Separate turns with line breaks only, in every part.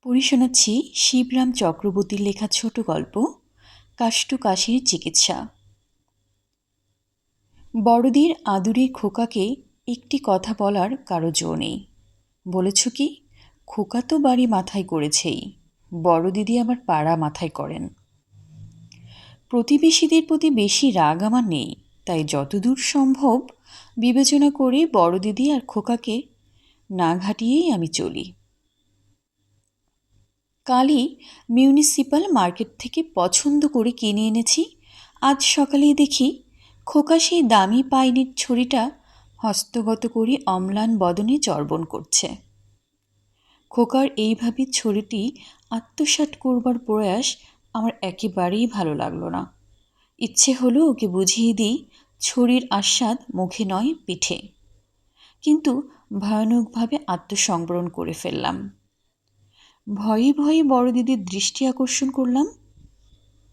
পড়ে শোনাচ্ছি শিবরাম চক্রবর্তীর লেখা ছোট গল্প কাষ্ঠ কাশির চিকিৎসা। বড়দির আদুরে খোকাকে একটি কথা বলার কারো জো নেই। বলেছ কি, খোকা তো বাড়ি মাথায় করেছেই, বড় দিদি আবার পাড়া মাথায় করেন। প্রতিবেশীদের প্রতি বেশি রাগ আমার নেই, তাই যতদূর সম্ভব বিবেচনা করে বড় দিদি আর খোকাকে না ঘাটিয়েই আমি চলি। কালই মিউনিসিপ্যাল মার্কেট থেকে পছন্দ করে কিনে এনেছি। আজ সকালেই দেখি খোকা সেই দামি পাইনের ছড়িটা হস্তগত করে অম্লান বদনে চর্বণ করছে। খোকার এইভাবে ছড়িটি আত্মসাৎ করবার প্রয়াস আমার একেবারেই ভালো লাগলো না। ইচ্ছে হলো ওকে বুঝিয়ে দিই ছড়ির আস্বাদ মুখে নয় পিঠে, কিন্তু ভয়ানকভাবে আত্মসংবরণ করে ফেললাম। ভয়ে ভয়ে বড় দিদির দৃষ্টি আকর্ষণ করলাম।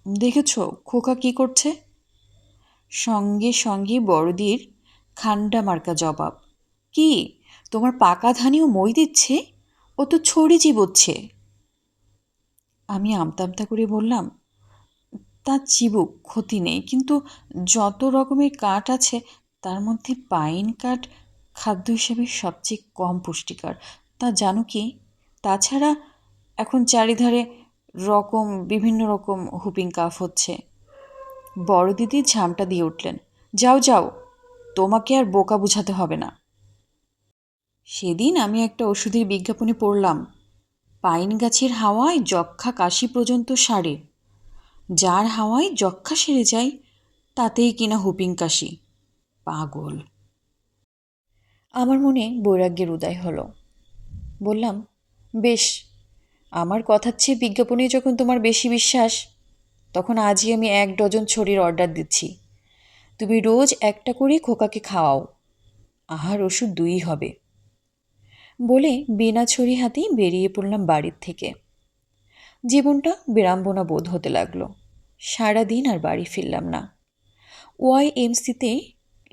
দেখেছ খোকা কি করছে? সঙ্গে সঙ্গে বড়দির খান্ডা মার্কা জবাব, কি তোমার পাকা ধানেও মই দিচ্ছে? ও তো ছড়ি চিবোচ্ছে। আমি আমতা আমতা করে বললাম, তা চিবুক, ক্ষতি নেই, কিন্তু যত রকমের কাঠ আছে তার মধ্যে পাইন কাঠ খাদ্য হিসেবে সবচেয়ে কম পুষ্টিকর, তা জানো কি? তাছাড়া এখন চারিধারে বিভিন্ন রকম হুপিং কাফ হচ্ছে। বড় দিদি ঝামটা দিয়ে উঠলেন, যাও যাও, তোমাকে আর বোকা বুঝাতে হবে না। সেদিন আমি একটা ওষুধের বিজ্ঞাপনে পড়লাম, পাইন গাছের হাওয়ায় যক্ষা কাশি পর্যন্ত সারে। যার হাওয়ায় যক্ষা সেরে যায় তাতেই কিনা হুপিং কাশি। পাগল। আমার মনে বৈরাগ্যের উদয় হলো। বললাম, বেশ, আমার কথার চেয়ে বিজ্ঞাপনে যখন তোমার বেশি বিশ্বাস, তখন আজই আমি 1 ডজন ছড়ির অর্ডার দিচ্ছি। তুমি রোজ একটা করে খোকাকে খাওয়াও, আহার ওষুধ 2ই হবে। বলে বিনা ছড়ি হাতেই বেরিয়ে পড়লাম বাড়ির থেকে। জীবনটা বিড়ম্বনা বোধ হতে লাগলো। সারাদিন আর বাড়ি ফিরলাম না। ওয়াইএমসিতে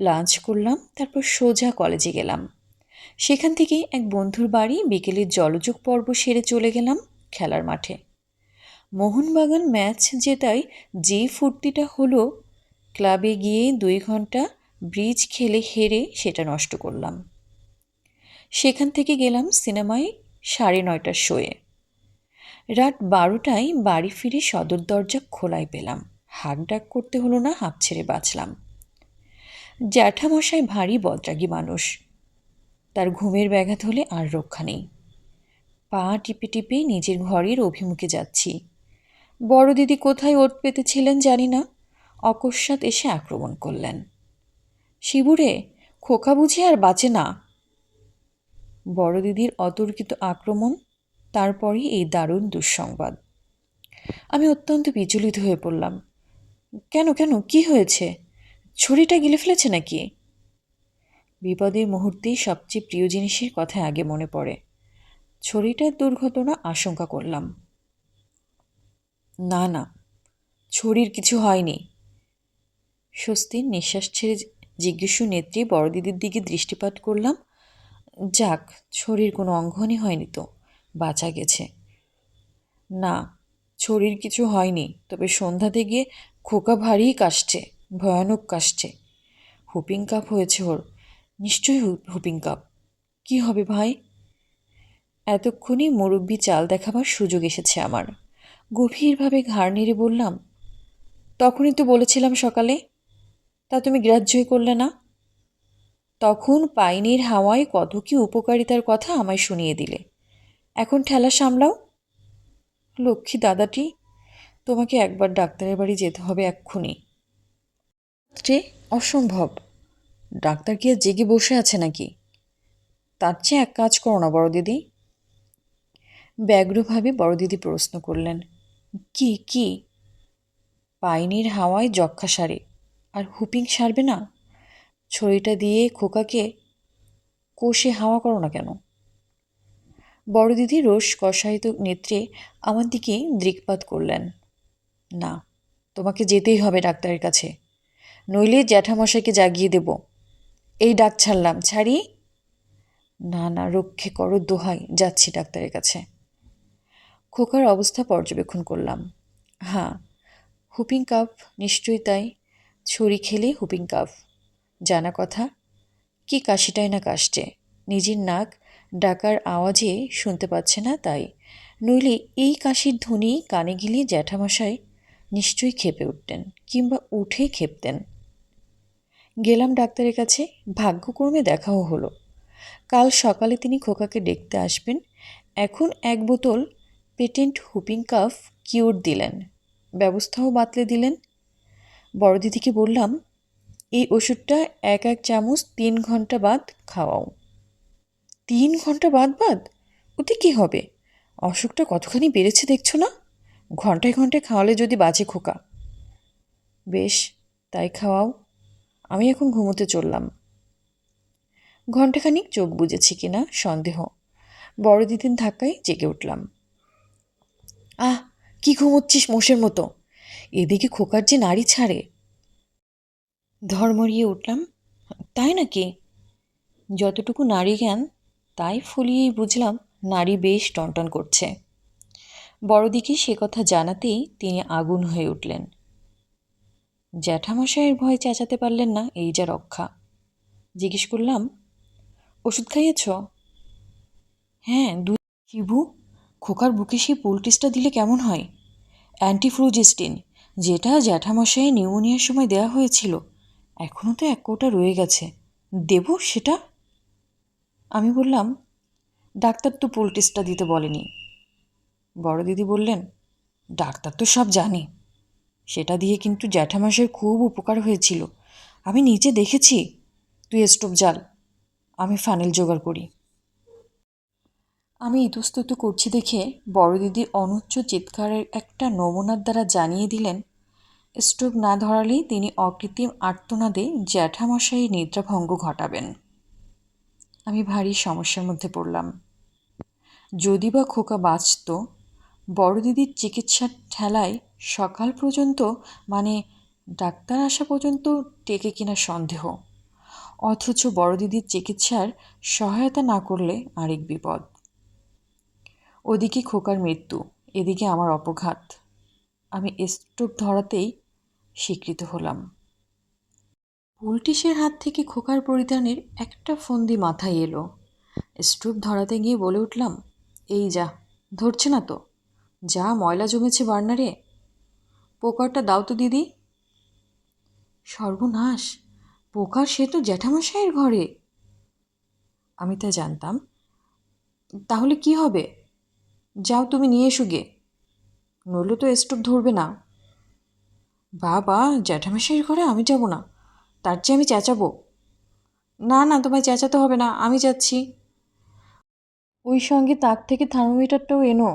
লাঞ্চ করলাম, তারপর সোজা কলেজে গেলাম। সেখান থেকে এক বন্ধুর বাড়ি বিকেলের জলযোগ পর্ব সেরে চলে গেলাম খেলার মাঠে। মোহনবাগান ম্যাচ জেতায় যে ফুর্তিটা হলো, ক্লাবে গিয়ে 2 ঘন্টা ব্রিজ খেলে হেরে সেটা নষ্ট করলাম। সেখান থেকে গেলাম সিনেমায় 9:30টার শোয়ে। রাত 12টায় বাড়ি ফিরে সদর দরজা খোলাই পেলাম। হাঁক ডাক করতে হলো না, হাঁপ ছেড়ে বাঁচলাম। জ্যাঠামশাই ভারী বদরাগী মানুষ, তার ঘুমের ব্যাঘাত হলে আর রক্ষা নেই। পা টিপে টিপে নিজের ঘরের অভিমুখে যাচ্ছি। বড় দিদি কোথায় ওট পেতেছিলেন জানি না, অকস্মাৎ এসে আক্রমণ করলেন। শিবুরে, খোকা বুঝি আর বাঁচে না। বড় দিদির অতর্কিত আক্রমণ, তারপরই এই দারুণ দুঃসংবাদ। আমি অত্যন্ত বিচলিত হয়ে পড়লাম। কেন কেন, কি হয়েছে? ছুরিটা গিলে ফেলেছে নাকি? বিপদের মুহূর্তেই সবচেয়ে প্রিয় জিনিসের কথা আগে মনে পড়ে। ছুরিটার দুর্ঘটনা আশঙ্কা করলাম। না না, ছুরির কিছু হয়নি। স্বস্তির নিঃশ্বাস ছেড়ে জিজ্ঞাসু নেত্রে বড় দিদির দিকে দৃষ্টিপাত করলাম। যাক, ছুরির কোনো অঙ্গহানি হয়নি তো, বাঁচা গেছে। না, ছুরির কিছু হয়নি, তবে সন্ধ্যাতে গিয়ে খোকা ভারী কাশছে, ভয়ানক কাশছে। হুপিং কাপ হয়েছে ওর, নিশ্চয়ই হুপিং কাপ। কী হবে ভাই? এতক্ষণে মুরব্বি চাল দেখাবার সুযোগ এসেছে আমার। গভীরভাবে ঘাড় নেড়ে বললাম, তখনই তো বলেছিলাম সকালে, তা তুমি গ্রাহ্যই করলে না। তখন পাইনের হাওয়ায় কত কি উপকারিতার কথা আমায় শুনিয়ে দিলে, এখন ঠেলা সামলাও। লক্ষ্মী দাদাটি, তোমাকে একবার ডাক্তারের বাড়ি যেতে হবে এক্ষুনি। রে, অসম্ভব। ডাক্তার কি আর জেগে বসে আছে নাকি? তার চেয়ে এক কাজ করো না বড় দিদি। ব্যগ্রভাবে বড় দিদি প্রশ্ন করলেন, কি কি? পাইনের হাওয়ায় যক্ষা সারে, আর হুপিং সারবে না? ছড়িটা দিয়ে খোকাকে কষে হাওয়া করো না কেন? বড় দিদি রোষ কষায়িত নেত্রে আমার দিকে দৃকপাত করলেন। না, তোমাকে যেতেই হবে ডাক্তারের কাছে, নইলে জ্যাঠামশাইকে জাগিয়ে দেব। এই ডাক ছাড়লাম, ছাড়ি। না না, রক্ষে করো দোহাই, যাচ্ছি ডাক্তারের কাছে। খোকার অবস্থা পর্যবেক্ষণ করলাম। হ্যাঁ, হুপিং কাফ, নিশ্চয়ই তাই। ছড়ি খেলে হুপিং কাফ, জানা কথা। কি কাশিটাই না কাশছে, নিজের নাক ডাকার আওয়াজে শুনতে পাচ্ছে না তাই, নইলে এই কাশির ধ্বনি কানে গেলে জ্যাঠামশাই নিশ্চয়ই ক্ষেপে উঠতেন, কিংবা উঠেই খেপতেন। গেলাম ডাক্তারের কাছে, ভাগ্যক্রমে দেখাও হলো। কাল সকালে তিনি খোকাকে দেখতে আসবেন। এখন 1 বোতল পেটেন্ট হুপিং কাফ কিউর দিলেন, ব্যবস্থাও বাতলে দিলেন। বড় দিদিকে বললাম, এই ওষুধটা 1 চামচ 3 ঘন্টা বাদ খাওয়াও। 3 ঘন্টা বাদ বাদ? ওতে কি হবে? অসুখটা কতখানি বেড়েছে দেখছো না? ঘন্টায় ঘন্টায় খাওয়ালে যদি বাঁচে খোকা। বেশ, তাই খাওয়াও। আমি এখন ঘুমোতে চললাম। ঘণ্টাখানিক চোখ বুজেছি কিনা সন্দেহ। বড় দিদির ধাক্কায় জেগে উঠলাম। আহ, কি ঘুমোচ্ছিস মোষের মতো? এদিকে খোকার যে নাড়ি ছাড়ে। ধর্মরিয়ে উঠলাম। তাই নাকি? যতটুকু নাড়ি জ্ঞান তাই ফুলিয়েই বুঝলাম নাড়ি বেশ টনটন করছে। বড়দিকে সে কথা জানাতেই তিনি আগুন হয়ে উঠলেন। জ্যাঠামশাইয়ের ভয় চেঁচাতে পারলেন না, এই যা রক্ষা। জিজ্ঞেস করলাম, ওষুধ খাইয়েছ? হ্যাঁ, শিবু, খোকার বুকে সেই পোলটিসটা দিলে কেমন হয়? অ্যান্টিফ্লুজিস্টিন, যেটা জ্যাঠামশাই নিউমোনিয়ার সময় দেওয়া হয়েছিল। এখনও তো 1 কৌটা রয়ে গেছে। দেব সেটা? আমি বললাম, ডাক্তার তো পোলটিসটা দিতে বলেনি। বড় দিদি বললেন, ডাক্তার তো সব জানে। সেটা দিয়ে কিন্তু জ্যাঠামশাইয়ের খুব উপকার হয়েছিল, আমি নিজে দেখেছি। তুই স্টোভ জ্বাল, আমি ফানেল জোগাড় করি। আমি ইতস্তত করছি দেখে বড় দিদি অনুচ্চ চিৎকারের একটা নমুনার দ্বারা জানিয়ে দিলেন, স্টোভ না ধরালেই তিনি অকৃত্রিম আর্তনাদে জ্যাঠামশাইয়ের নিদ্রাভঙ্গ ঘটাবেন। আমি ভারী সমস্যার মধ্যে পড়লাম। যদি বা খোকা বাঁচত, বড় দিদির চিকিৎসার ঠেলায় সকাল পর্যন্ত, মানে ডাক্তার আসা পর্যন্ত টেকে কিনা সন্দেহ। অথচ বড় দিদির চিকিৎসার সহায়তা না করলে আরেক বিপদ। ওদিকে খোকার মৃত্যু, এদিকে আমার অপঘাত। আমি স্টোভ ধরাতেই স্বীকৃত হলাম। পুলটিসের হাত থেকে খোকার পরিত্রাণের একটা ফন্দি মাথায় এলো। স্টোভ ধরাতে গিয়ে বলে উঠলাম, এই যা, ধরছে না তো? যা ময়লা জমেছে বার্নারে। পোকারটা দাও তো দিদি। সর্বনাশ, পোকার সে তো জ্যাঠামশাইয়ের ঘরে। আমি তা জানতাম। তাহলে কি হবে? যাও তুমি নিয়ে এসো গে, নইলে তো স্টোভ ধরবে না। বাবা, জ্যাঠামশাইয়ের ঘরে আমি যাব না, তার চেয়ে আমি চেঁচাবো। না না, তোমায় চেঁচাতে হবে না, আমি যাচ্ছি। ওই সঙ্গে তাক থেকে থার্মোমিটারটাও এনো,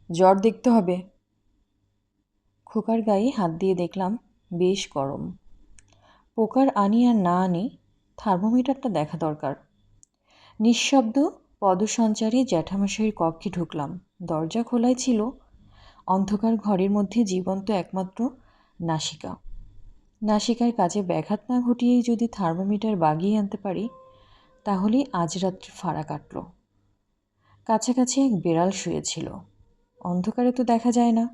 জ্বর দেখতে হবে। খোকার গায়ে হাত দিয়ে দেখলাম বেশ গরম। পোকার আনি আর না আনি, থার্মোমিটারটা দেখা দরকার। নিঃশব্দ পদসঞ্চারে জ্যাঠামশাইয়ের কক্ষে ঢুকলাম। দরজা খোলাই ছিল। অন্ধকার ঘরের মধ্যে জীবন্ত একমাত্র নাসিকা। নাসিকার কাজে ব্যাঘাত না ঘটিয়েই যদি থার্মোমিটার বাগিয়ে আনতে পারি, তাহলেই আজ রাত্রে ফাঁড়া কাটল। কাছাকাছি এক বেড়াল শুয়েছিল। অন্ধকারে তো দেখা যায় না,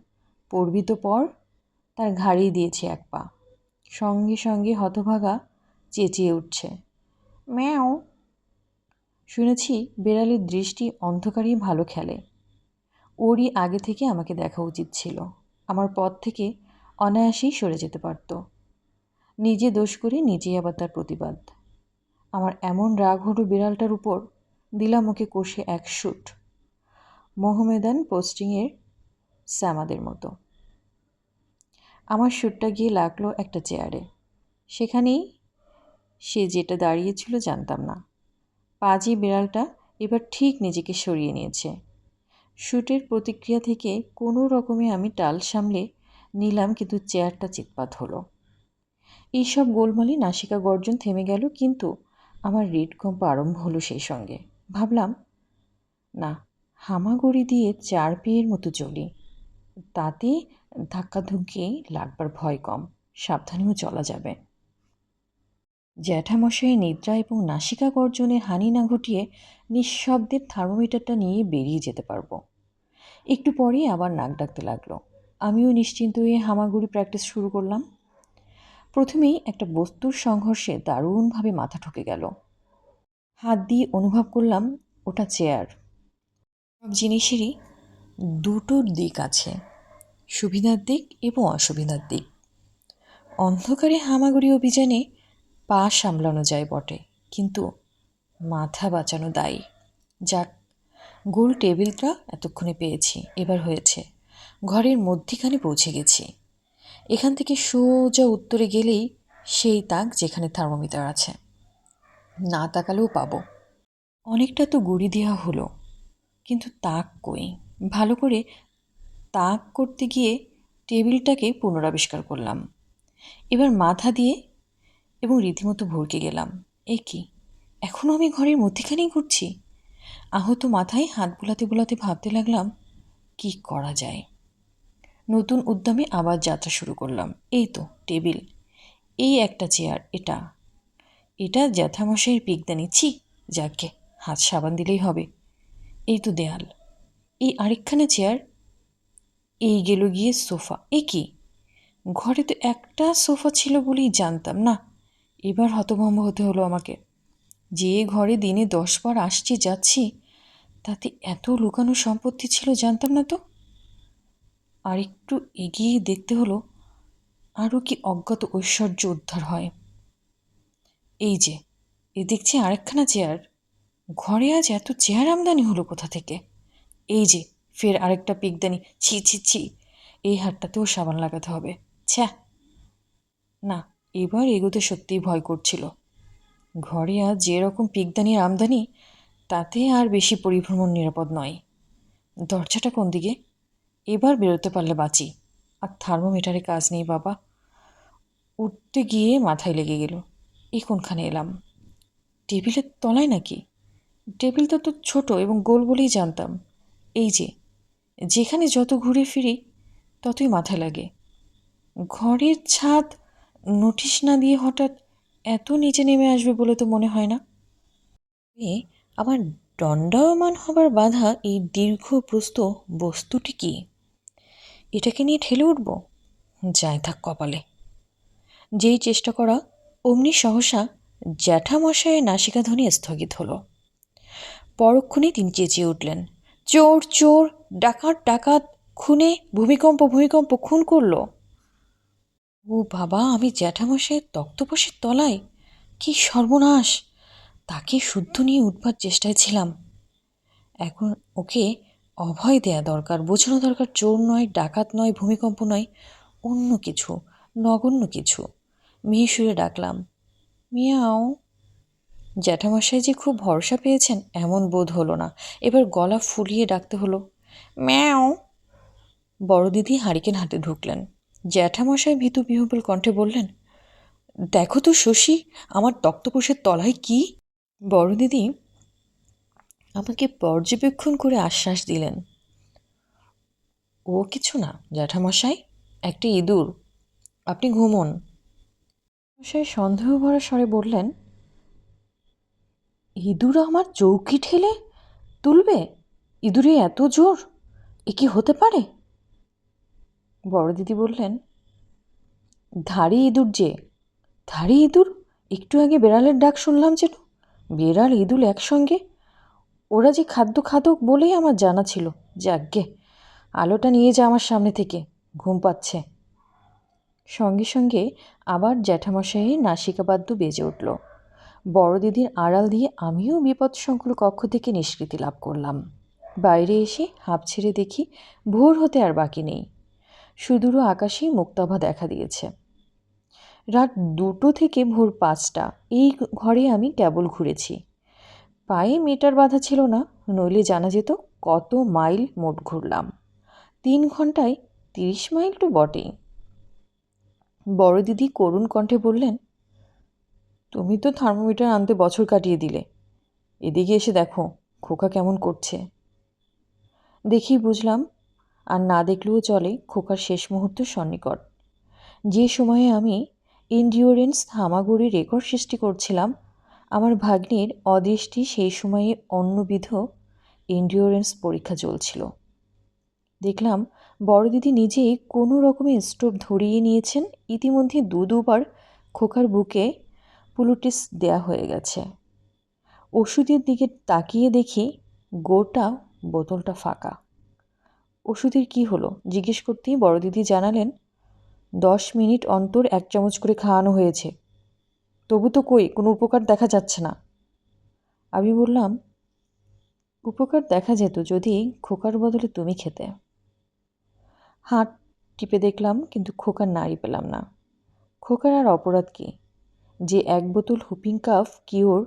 পড়বি তো পর। তার ঘাড়েই দিয়েছে 1 পা। সঙ্গে সঙ্গে হতভাগা চেঁচিয়ে উঠছে, ম্যাও। শুনেছি বেড়ালের দৃষ্টি অন্ধকারেই ভালো খেলে। ওরই আগে থেকে আমাকে দেখা উচিত ছিল, আমার পথ থেকে অনায়াসেই সরে যেতে পারত। নিজে দোষ করে নিজেই আবার তার প্রতিবাদ। আমার এমন রাগ হলো বিড়ালটার উপর, দিলাম ওকে কষে 1 শুট, মোহামেডান পোস্টিংয়ের স্যামাদের মতো। আমার শুটটা গিয়ে লাগলো একটা চেয়ারে। সেখানেই সে যেটা দাঁড়িয়েছিল জানতাম না। পাজি বিড়ালটা এবার ঠিক নিজেকে সরিয়ে নিয়েছে। শুটের প্রতিক্রিয়া থেকে কোনো রকমে আমি টাল সামলে নিলাম, কিন্তু চেয়ারটা চিৎপাত হলো। এইসব গোলমালে নাসিকা গর্জন থেমে গেল, কিন্তু আমার হৃদকম্প আরম্ভ হলো সেই সঙ্গে। ভাবলাম, না, হামাগুড়ি দিয়ে 4 পেয়ের মতো চলি, তাতে ধাক্কাধুক্কি লাগবার ভয় কম, সাবধানেও চলা যাবে। জ্যাঠামশাই নিদ্রা এবং নাসিকা গর্জনের হানি না ঘটিয়ে নিঃশব্দে থার্মোমিটারটা নিয়ে বেরিয়ে যেতে পারবো। একটু পরেই আবার নাক ডাকতে লাগলো। আমিও নিশ্চিন্ত হয়ে হামাগুড়ি প্র্যাকটিস শুরু করলাম। প্রথমেই একটা বস্তুর সংঘর্ষে দারুণভাবে মাথা ঠকে গেল। হাত দিয়ে অনুভব করলাম ওটা চেয়ার। সব জিনিসেরই দুটো দিক আছে, সুবিধার দিক এবং অসুবিধার দিক। অন্ধকারে হামাগুড়ি অভিযানে পা সামলানো যায় বটে, কিন্তু মাথা বাঁচানো দায়ী। যাক, গোল টেবিলটা এতক্ষণে পেয়েছি, এবার হয়েছে। ঘরের মধ্যিখানে পৌঁছে গেছি। এখান থেকে সোজা উত্তরে গেলেই সেই তাক যেখানে থার্মোমিটার আছে। না তাকালেও পাবো। অনেকটা তো গুড়ি দেওয়া হলো, কিন্তু তাক কই? ভালো করে তাক করতে গিয়ে টেবিলটাকে পুনরাবিষ্কার করলাম। এবার মাথা দিয়ে এবং রীতিমতো ভরকে গেলাম। এ কি, এখনও আমি ঘরের মধ্যিখানেই ঘুরছি? আহত মাথায় হাত বোলাতে বোলাতে ভাবতে লাগলাম কি করা যায়। নতুন উদ্যমে আবার যাত্রা শুরু করলাম। এই তো টেবিল, এই একটা চেয়ার, এটা জ্যাঠামশাইয়ের পিকদানি। ছি, যাকে হাত সাবান দিলেই হবে। এই তো দেয়াল, এই আরেকখানা চেয়ার, এই গেল গিয়ে সোফা। এ কি, ঘরে তো একটা সোফা ছিল বলেই জানতাম না। এবার হতভম্ব হতে হলো আমাকে। যে ঘরে দিনে 10 বার আসছি যাচ্ছি, তাতে এত লুকানো সম্পত্তি ছিল জানতাম না তো। আর একটু এগিয়ে দেখতে হলো আরও কি অজ্ঞাত ঐশ্বর্য উদ্ধার হয়। এই যে, এ দেখছি আরেকখানা চেয়ার। ঘরে আজ এত চেয়ার আমদানি হলো কোথা থেকে? এই যে ফের আরেকটা পিকদানি। ছি ছি ছি, এই হাতটাতেও সাবান লাগাতে হবে। ছ্যা, না, এবার এগোতে সত্যিই ভয় করছিল। ঘরে আজ যেরকম পিকদানির আমদানি, তাতে আর বেশি পরিভ্রমণ নিরাপদ নয়। দরজাটা কোন দিকে? এবার বেরোতে পারলে বাঁচি। আর থার্মোমিটারে কাজ নেই বাবা। উঠতে গিয়ে মাথায় লেগে গেল, এই কোনখানে এলাম? টেবিলের তলায় নাকি? টেবিলটা তো ছোট এবং গোল বলেই জানতাম। এই যে, যেখানে যত ঘুরে ফিরি ততই মাথায় লাগে। ঘরের ছাদ নোটিশ না দিয়ে হঠাৎ এত নিচে নেমে আসবে বলে তো মনে হয় না। আমার দণ্ডায়মান হবার বাধা এই দীর্ঘ প্রস্থ বস্তুটি কি? এটাকে নিয়ে ঠেলে উঠব? যায় থাক কপালে। যেই চেষ্টা করা, অমনি সহসা জ্যাঠামশায়ের নাসিকাধ্বনি স্থগিত হলো। পরক্ষণেই তিনি চেঁচিয়ে উঠলেন, চোর চোর, ডাকাত ডাকাত, খুনে, ভূমিকম্প ভূমিকম্প, খুন করলো। ও বাবা, আমি জ্যাঠামশাইয়ের তক্তপোষের তলায়! কি সর্বনাশ! তাকে শুদ্ধ নিয়ে উঠবার চেষ্টায় ছিলাম। এখন ওকে অভয় দেয়া দরকার, বোঝানো দরকার চোর নয়, ডাকাত নয়, ভূমিকম্প নয়, অন্য কিছু, নগণ্য কিছু। মেয়ে সুরে ডাকলাম, মিয়াও। জ্যাঠামশাই যে খুব ভরসা পেয়েছেন এমন বোধ হলো না। এবার গলা ফুলিয়ে ডাকতে হলো, ম্যাও। বড় দিদি হারিকেন হাতে ঢুকলেন। জ্যাঠামশাই ভীতু বিহ্বল কণ্ঠে বললেন, দেখো তো শশী, আমার তক্তপোষের তলায় কি? বড় দিদি আমাকে পর্যবেক্ষণ করে আশ্বাস দিলেন, ও কিছু না জ্যাঠামশাই, একটা ইঁদুর, আপনি ঘুমোন। মশাই সন্দেহ ভরা স্বরে বললেন, ইঁদুর আমার চৌকি ঠেলে তুলবে? ইঁদুরে এত জোর? এ কি হতে পারে? বড় দিদি বললেন, ধাড়ি ইঁদুর যে। ধাড়ি ইঁদুর? একটু আগে বেড়ালের ডাক শুনলাম যেন। বেড়াল ইঁদুর একসঙ্গে? ওরা যে খাদ্য খাদক বলেই আমার জানা ছিল। যাকগে, আলোটা নিয়ে যা আমার সামনে থেকে, ঘুম পাচ্ছে। সঙ্গে সঙ্গে আবার জ্যাঠামশাইয়ের নাসিকাবাদ্য বেজে উঠল। বড় দিদির আড়াল দিয়ে আমিও বিপদসংকুল কক্ষ থেকে নিষ্কৃতি লাভ করলাম। বাইরে এসে হাঁপ ছেড়ে দেখি ভোর হতে আর বাকি নেই। সুদূর আকাশেই মুক্তাভা দেখা দিয়েছে। রাত 2টো থেকে ভোর 5টা এই ঘরে আমি কেবল ঘুরেছি। পায়ে মিটার বাঁধা ছিল না, নইলে জানা যেত কত মাইল মোট ঘুরলাম। 3 ঘন্টায় 30 মাইল তো বটেই। বড় দিদি করুণ কণ্ঠে বললেন, তুমি তো থার্মোমিটার আনতে বছর কাটিয়ে দিলে, এদিকে এসে দেখো খোকা কেমন করছে। দেখেই বুঝলাম, আর না দেখলেও চলে, খোকার শেষ মুহূর্ত সন্নিকট। যে সময়ে আমি এন্ডিওরেন্স হামাগুড়ি রেকর্ড সৃষ্টি করছিলাম, আমার ভাগ্নির অদৃষ্টি সেই সময়ে অন্যবিধ এন্ডিওরেন্স পরীক্ষা চলছিল। দেখলাম বড় দিদি নিজেই কোনো রকমে স্টোভ ধরিয়ে নিয়েছেন। ইতিমধ্যে দুবার খোকার বুকে পুলুটিস দেয়া হয়ে গেছে। ওষুধের দিকে তাকিয়ে দেখি গোটা বোতলটা ফাঁকা। ওষুধের কি হলো জিজ্ঞেস করতেই বড় দিদি জানালেন, 10 মিনিট অন্তর 1 চামচ করে খাওয়ানো হয়েছে, তবু তো কই কোনো উপকার দেখা যাচ্ছে না। আমি বললাম, উপকার দেখা যেত যদি খোকার বদলে তুমি খেতে। হাত টিপে দেখলাম, কিন্তু খোকার নাড়ি পেলাম না। খোকার আর অপরাধ কি যে 1 বোতল হুপিং কাফ কিওর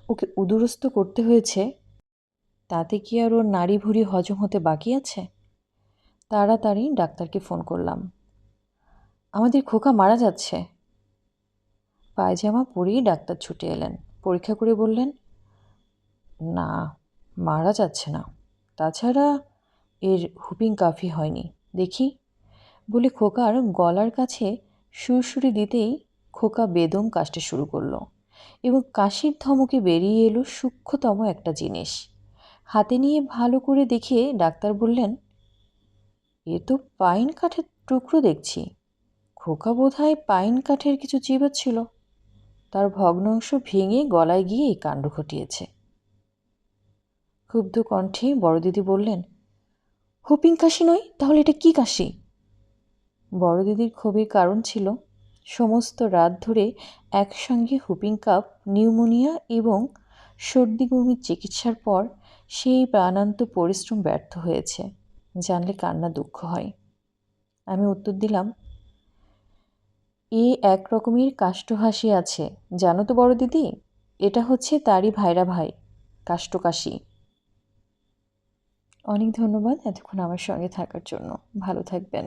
ওকে উদুরস্ত করতে হয়েছে? তাতে কি আর ওর নাড়ি ভুড়ি হজম হতে বাকি আছে? তাড়াতাড়ি ডাক্তারকে ফোন করলাম। আমাদের খোকা মারা যাচ্ছে। পায়জামা পরেই ডাক্তার ছুটে এলেন। পরীক্ষা করে বললেন, না, মারা যাচ্ছে না। তাছাড়া এর হুপিং কাফই হয়নি। দেখি বলে খোকার গলার কাছে সুরসুরি দিতেই খোকা বেদম কাশতে শুরু করলো এবং কাশির ধমকে বেরিয়ে এলো সূক্ষ্মতম একটা জিনিস। হাতে নিয়ে ভালো করে দেখে ডাক্তার বললেন, এ তো পাইন কাঠের টুকরো দেখছি। খোকা বোধহয় পাইন কাঠের কিছু চিবাচ্ছিল, তার ভগ্নাংশ ভেঙে গলায় গিয়ে এই কাণ্ড ঘটিয়েছে। ক্ষুব্ধ কণ্ঠে বড় দিদি বললেন, হুপিং কাশি নয় তাহলে এটা কি কাশি? বড় দিদির ক্ষোভের কারণ ছিল সমস্ত রাত ধরে একসঙ্গে হুপিং কাফ, নিউমোনিয়া এবং সর্দি বমির চিকিৎসার পর সেই প্রাণান্ত পরিশ্রম ব্যর্থ হয়েছে। জানলে কান্না দুঃখ হয়। আমি উত্তর দিলাম, এক রকমের কাষ্ঠহাসি আছে জানো তো বড় দিদি, এটা হচ্ছে তারই ভাইরা ভাই, কাষ্ঠকাশি। অনেক ধন্যবাদ এতক্ষণ আমার সঙ্গে থাকার জন্য। ভালো থাকবেন।